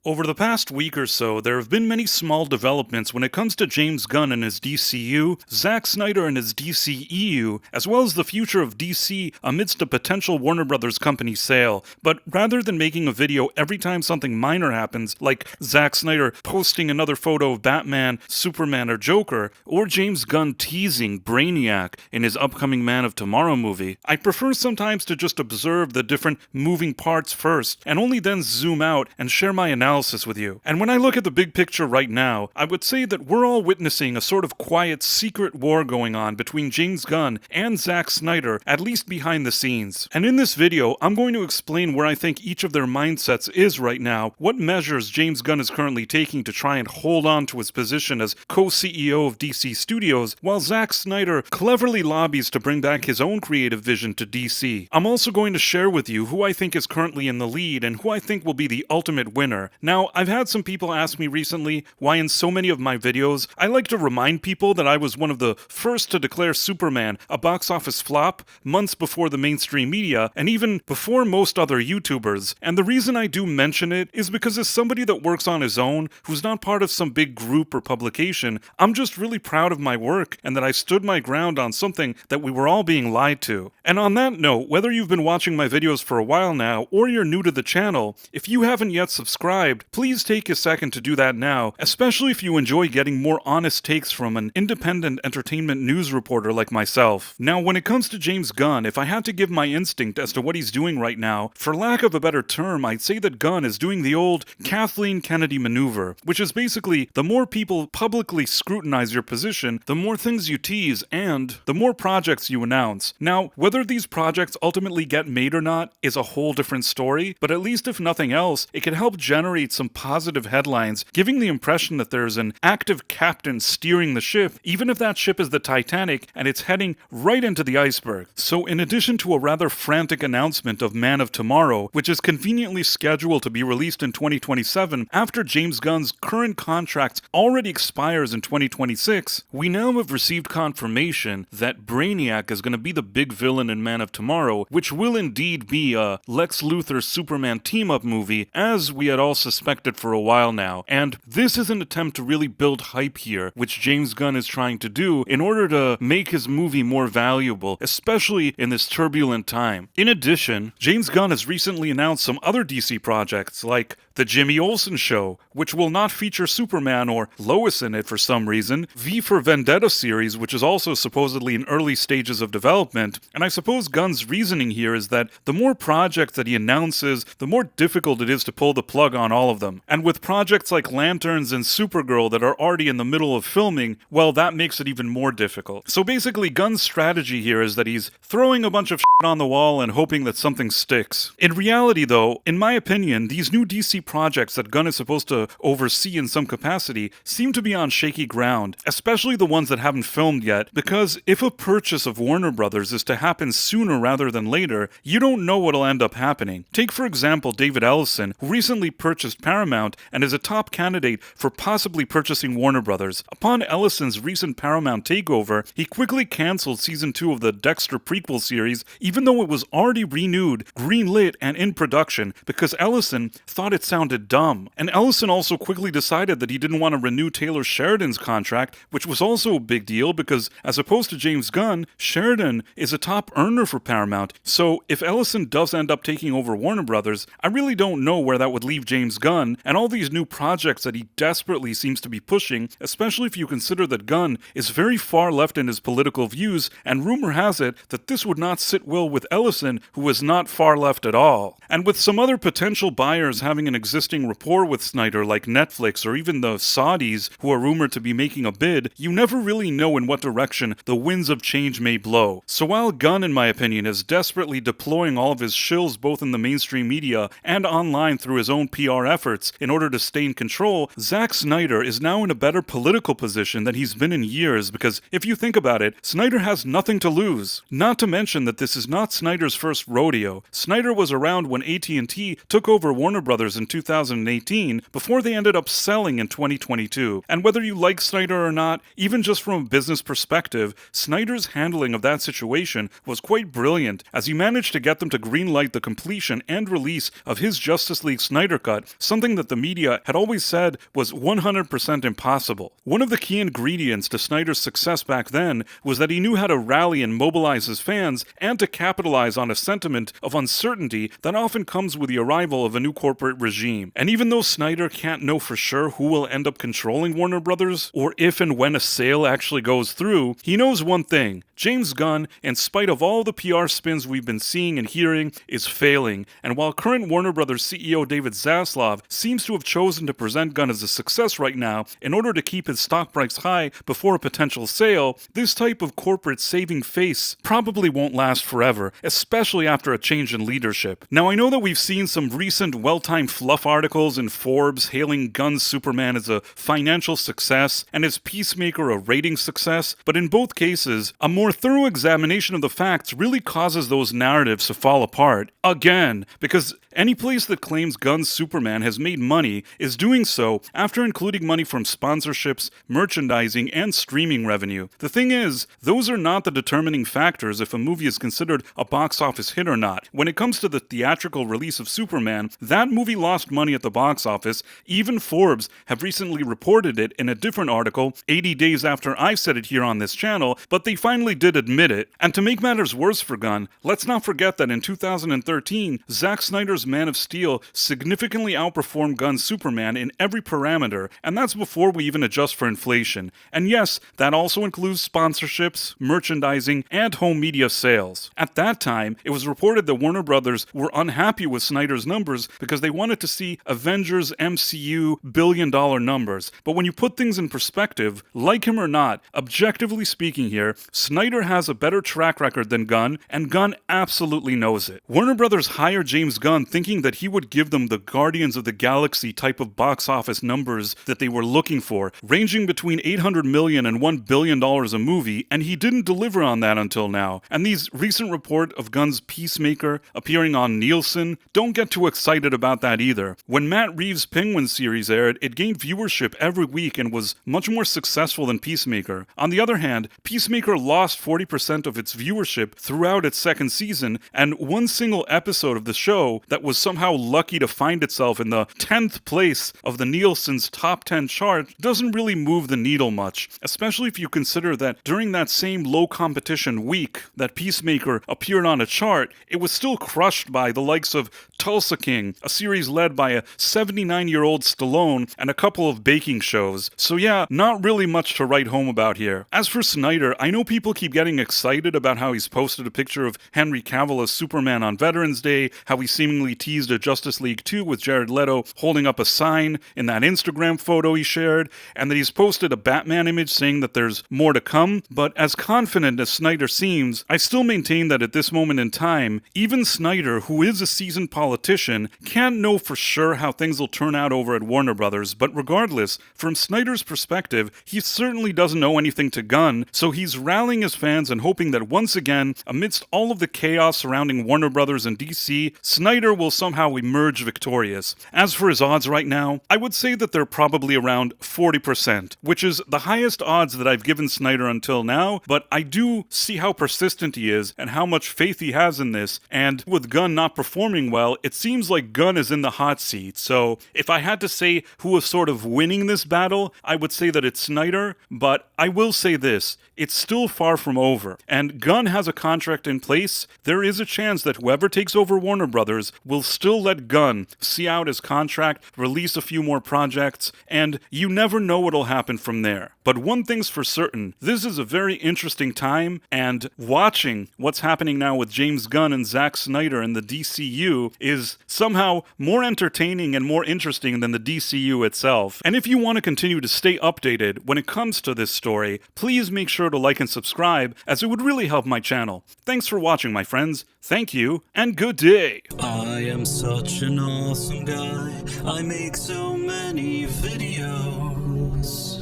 Over the past week or so, there have been many small developments when it comes to James Gunn and his DCU, Zack Snyder and his DCEU, as well as the future of DC amidst a potential Warner Brothers company sale. But rather than making a video every time something minor happens, like Zack Snyder posting another photo of Batman, Superman, or Joker, or James Gunn teasing Brainiac in his upcoming Man of Tomorrow movie, I prefer sometimes to just observe the different moving parts first, and only then zoom out and share my analysis with you. And when I look at the big picture right now, I would say that we're all witnessing a sort of quiet, secret war going on between James Gunn and Zack Snyder, at least behind the scenes. And in this video, I'm going to explain where I think each of their mindsets is right now, what measures James Gunn is currently taking to try and hold on to his position as co-CEO of DC Studios, while Zack Snyder cleverly lobbies to bring back his own creative vision to DC. I'm also going to share with you who I think is currently in the lead and who I think will be the ultimate winner. Now, I've had some people ask me recently why in so many of my videos I like to remind people that I was one of the first to declare Superman a box office flop months before the mainstream media and even before most other YouTubers. And the reason I do mention it is because as somebody that works on his own, who's not part of some big group or publication, I'm just really proud of my work and that I stood my ground on something that we were all being lied to. And on that note, whether you've been watching my videos for a while now or you're new to the channel, if you haven't yet subscribed, please take a second to do that now, especially if you enjoy getting more honest takes from an independent entertainment news reporter like myself. Now, when it comes to James Gunn, if I had to give my instinct as to what he's doing right now, for lack of a better term, I'd say that Gunn is doing the old Kathleen Kennedy maneuver, which is basically the more people publicly scrutinize your position, the more things you tease, and the more projects you announce. Now, whether these projects ultimately get made or not is a whole different story, but at least if nothing else, it can help generate some positive headlines, giving the impression that there's an active captain steering the ship, even if that ship is the Titanic and it's heading right into the iceberg. So in addition to a rather frantic announcement of Man of Tomorrow, which is conveniently scheduled to be released in 2027 after James Gunn's current contract already expires in 2026, we now have received confirmation that Brainiac is going to be the big villain in Man of Tomorrow, which will indeed be a Lex Luthor Superman team-up movie, as we had all suspected for a while now. And this is an attempt to really build hype here, which James Gunn is trying to do in order to make his movie more valuable, especially in this turbulent time. In addition, James Gunn has recently announced some other DC projects like The Jimmy Olsen Show, which will not feature Superman or Lois in it for some reason, V for Vendetta series, which is also supposedly in early stages of development, and I suppose Gunn's reasoning here is that the more projects that he announces, the more difficult it is to pull the plug on all of them. And with projects like Lanterns and Supergirl that are already in the middle of filming, well, that makes it even more difficult. So basically, Gunn's strategy here is that he's throwing a bunch of shit on the wall and hoping that something sticks. In reality, though, in my opinion, these new DC projects that Gunn is supposed to oversee in some capacity seem to be on shaky ground, especially the ones that haven't filmed yet, because if a purchase of Warner Brothers is to happen sooner rather than later, you don't know what'll end up happening. Take for example David Ellison, who recently purchased Paramount and is a top candidate for possibly purchasing Warner Brothers. Upon Ellison's recent Paramount takeover, he quickly cancelled season 2 of the Dexter prequel series, even though it was already renewed, greenlit, and in production, because Ellison thought it sounded dumb. And Ellison also quickly decided that he didn't want to renew Taylor Sheridan's contract, which was also a big deal because, as opposed to James Gunn, Sheridan is a top earner for Paramount. So if Ellison does end up taking over Warner Brothers, I really don't know where that would leave James Gunn and all these new projects that he desperately seems to be pushing, especially if you consider that Gunn is very far left in his political views, and rumor has it that this would not sit well with Ellison, who is not far left at all. And with some other potential buyers having an existing rapport with Snyder like Netflix or even the Saudis, who are rumored to be making a bid, you never really know in what direction the winds of change may blow. So while Gunn, in my opinion, is desperately deploying all of his shills both in the mainstream media and online through his own PR efforts in order to stay in control, Zack Snyder is now in a better political position than he's been in years, because if you think about it, Snyder has nothing to lose. Not to mention that this is not Snyder's first rodeo. Snyder was around when AT&T took over Warner Brothers in 2018 before they ended up selling in 2022. And whether you like Snyder or not, even just from a business perspective, Snyder's handling of that situation was quite brilliant, as he managed to get them to greenlight the completion and release of his Justice League Snyder Cut, something that the media had always said was 100% impossible. One of the key ingredients to Snyder's success back then was that he knew how to rally and mobilize his fans and to capitalize on a sentiment of uncertainty that often comes with the arrival of a new corporate regime. And even though Snyder can't know for sure who will end up controlling Warner Brothers, or if and when a sale actually goes through, he knows one thing: James Gunn, in spite of all the PR spins we've been seeing and hearing, is failing. And while current Warner Brothers CEO David Zaslav seems to have chosen to present Gunn as a success right now in order to keep his stock price high before a potential sale, this type of corporate saving face probably won't last forever, especially after a change in leadership. Now, I know that we've seen some recent well-timed fluff articles in Forbes hailing Gunn's Superman as a financial success and his Peacemaker a rating success, but in both cases, a more thorough examination of the facts really causes those narratives to fall apart. Again, because any place that claims Gunn's Superman has made money is doing so after including money from sponsorships, merchandising, and streaming revenue. The thing is, those are not the determining factors if a movie is considered a box office hit or not. When it comes to the theatrical release of Superman, that movie lost money at the box office. Even Forbes have recently reported it in a different article 80 days after I said it here on this channel, but they finally did admit it. And to make matters worse for Gunn, let's not forget that in 2013, Zack Snyder's Man of Steel significantly outperformed Gunn's Superman in every parameter, and that's before we even adjust for inflation. And yes, that also includes sponsorships, merchandising, and home media sales. At that time, it was reported that Warner Brothers were unhappy with Snyder's numbers because they wanted to see Avengers MCU billion-dollar numbers. But when you put things in perspective, like him or not, objectively speaking here, Snyder has a better track record than Gunn, and Gunn absolutely knows it. Warner Brothers hired James Gunn thinking that he would give them the Guardians of the Galaxy type of box office numbers that they were looking for, ranging between $800 million and $1 billion a movie, and he didn't deliver on that until now. And these recent report of Gunn's Peacemaker appearing on Nielsen, don't get too excited about that either. When Matt Reeves' Penguin series aired, it gained viewership every week and was much more successful than Peacemaker. On the other hand, Peacemaker lost 40% of its viewership throughout its second season, and one single episode of the show that was somehow lucky to find itself in the 10th place of the Nielsen's top 10 chart doesn't really move the needle much, especially if you consider that during that same low competition week that Peacemaker appeared on a chart, it was still crushed by the likes of Tulsa King, a series led by a 79-year-old Stallone, and a couple of baking shows. So yeah, not really much to write home about here. As for Snyder, I know people keep getting excited about how he's posted a picture of Henry Cavill as Superman on Veterans Day, how he seemingly teased a Justice League 2 with Jared Leto holding up a sign in that Instagram photo he shared, and that he's posted a Batman image saying that there's more to come. But as confident as Snyder seems, I still maintain that at this moment in time, even Snyder, who is a seasoned politician, can't know for sure how things will turn out over at Warner Brothers. But regardless, from Snyder's perspective, he certainly doesn't owe anything to Gunn, so he's rallying his fans and hoping that once again, amidst all of the chaos surrounding Warner Brothers and DC, Snyder will somehow emerge victorious. As for his odds right now, I would say that they're probably around 40%, which is the highest odds that I've given Snyder until now, but I do see how persistent he is and how much faith he has in this, and with Gunn not performing well, it seems like Gunn is in the hot seat. So if I had to say who is sort of winning this battle, I would say that it's Snyder, but I will say this, it's still far from over, and Gunn has a contract in place. There is a chance that whoever takes over Warner Brothers will still let Gunn see out his contract, release a few more projects, and you never know what'll happen from there. But one thing's for certain, this is a very interesting time, and watching what's happening now with James Gunn and Zack Snyder and the DCU is somehow more entertaining and more interesting than the DCU itself. And if you want to continue to stay updated when it comes to this story, please make sure to like and subscribe, as it would really help my channel. Thanks for watching, my friends. Thank you, and good day. I am such an awesome guy. I make so many videos.